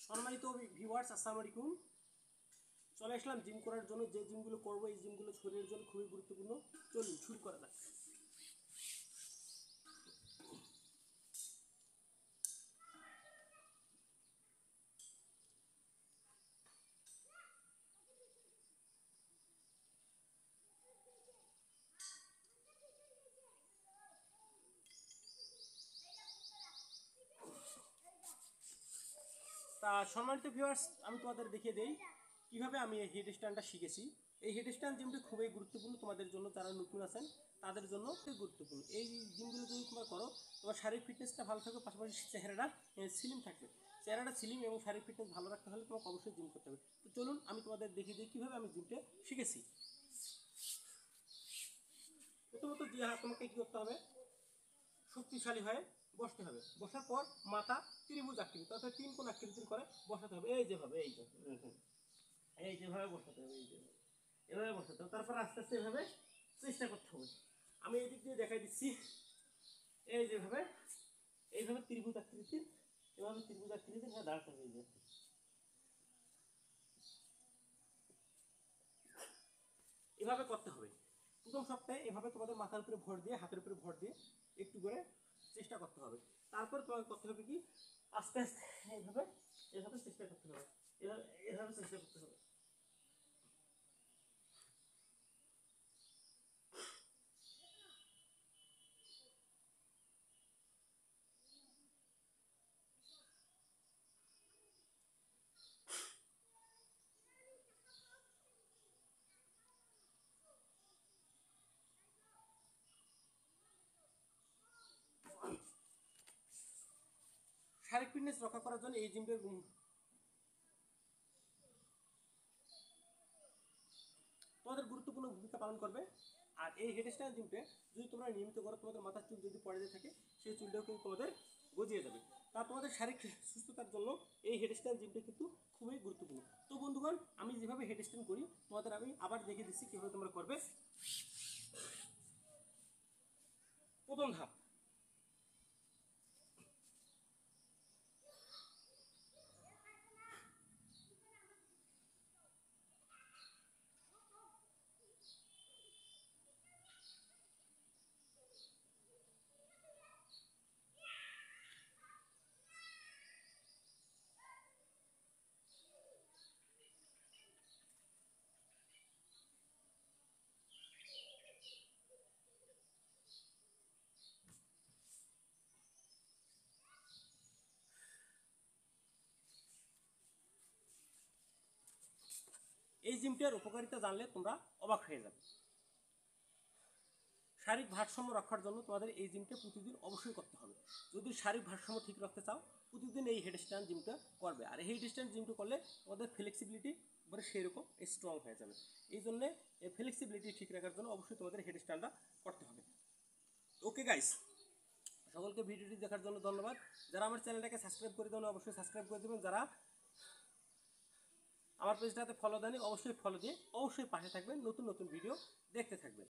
সম্মানিত ভিউয়ার্স, আসসালামু আলাইকুম। চলে আসলাম জিম করার জন্য। যে জিমগুলো করবো এই জিমগুলো শরীরের জন্য খুবই গুরুত্বপূর্ণ। চলুন শুরু করা যাক। তা সম্মানিত ভিউয়ার্স, আমি তোমাদের দেখিয়ে দেই কিভাবে আমি এই হেড স্ট্যান্ডটা শিখেছি। এই হেড স্ট্যান্ড জিমটি খুবই গুরুত্বপূর্ণ তোমাদের জন্য, যারা নতুন আছেন তাদের জন্য খুবই গুরুত্বপূর্ণ। এই জিমগুলো যদি তোমরা করো, তোমার শারীরিক ফিটনেসটা ভালো থাকবে, পাশাপাশি চেহারাটা স্লিম থাকবে। চেহারাটা স্লিম এবং শারীরিক ফিটনেস ভালো রাখতে হলে তোমাকে অবশ্যই জিম করতে হবে। তো চলুন আমি তোমাদের দেখিয়ে দিই কীভাবে আমি জিমটা শিখেছি। প্রথমত যে তোমাকে কী করতে হবে, শক্তিশালী হয়ে বসতে হবে। বসার পর মাথা ত্রিভুজ আকৃতি অর্থাৎ তিন কোণ আকৃতির করে বসাতে হবে। এই যেভাবে এই যেভাবে বসাতে হবে, এভাবে বসাতে হবে। তারপর আস্তে আস্তে এভাবে চেষ্টা করতে হবে। আমি এই দিক দিয়ে দেখাই দিচ্ছি। এই যেভাবে এইভাবে ত্রিভুজ আকৃতির, এভাবে ত্রিভুজ আকৃতির দাঁড়াতে হবে। এভাবে করতে হবে। প্রথম সপ্তাহে এভাবে তোমাদের মাথার উপরে ভর দিয়ে, হাতের উপরে ভর দিয়ে একটু করে চেষ্টা করতে হবে। তারপর তোমাকে করতে হবে কি, আস্তে আস্তে এইভাবে এভাবে চেষ্টা করতে হবে, এভাবে এভাবে চেষ্টা করতে হবে। শারীরিক ফিটনেস রক্ষা করার জন্য এই জিমটা তোমাদের গুরুত্বপূর্ণ ভূমিকা পালন করবে। আর এই হেড স্ট্যান্ড জিমটা যদি তোমরা নিয়মিত করো, তোমাদের মাথার চুল যদি পড়ে যেতে থাকে সেই চুলটাও কিন্তু তোমাদের গজিয়ে যাবে। তা তোমাদের শারীরিক সুস্থতার জন্য এই হেড স্ট্যান্ড জিমটা কিন্তু খুবই গুরুত্বপূর্ণ। তো বন্ধুগণ, আমি যেভাবে হেড স্ট্যান্ড করি তোমাদের আমি আবার দেখিয়ে দিচ্ছি কীভাবে তোমরা করবে। প্রথম ধাপ, এই জিমটার উপকারিতা জানলে তোমরা অবাক হয়ে যাবে। শারীরিক ভারসাম্য রক্ষার জন্য তোমাদের এই জিমটা প্রতিদিন অবশ্যই করতে হবে। যদি শারীরিক ভারসাম্য ঠিক রাখতে চাও, প্রতিদিন এই হেড স্ট্যান্ড জিমটা করবে। আর এই হেড স্ট্যান্ড জিমটা করলে তোমাদের ফ্লেক্সিবিলিটি মানে সেরকম স্ট্রং হয়ে যাবে। এই জন্যে এই ফ্লেক্সিবিলিটি ঠিক রাখার জন্য অবশ্যই তোমাদের হেড স্ট্যান্ডটা করতে হবে। ওকে গাইস, সকলকে ভিডিওটি দেখার জন্য ধন্যবাদ। যারা আমার চ্যানেলটাকে সাবস্ক্রাইব করে দেবেন অবশ্যই সাবস্ক্রাইব করে দেবেন। যারা আমার পেজটাতে ফলো দেননি অবশ্যই ফলো দিয়ে অবশ্যই পাশে থাকবেন, নতুন নতুন ভিডিও দেখতে থাকবেন।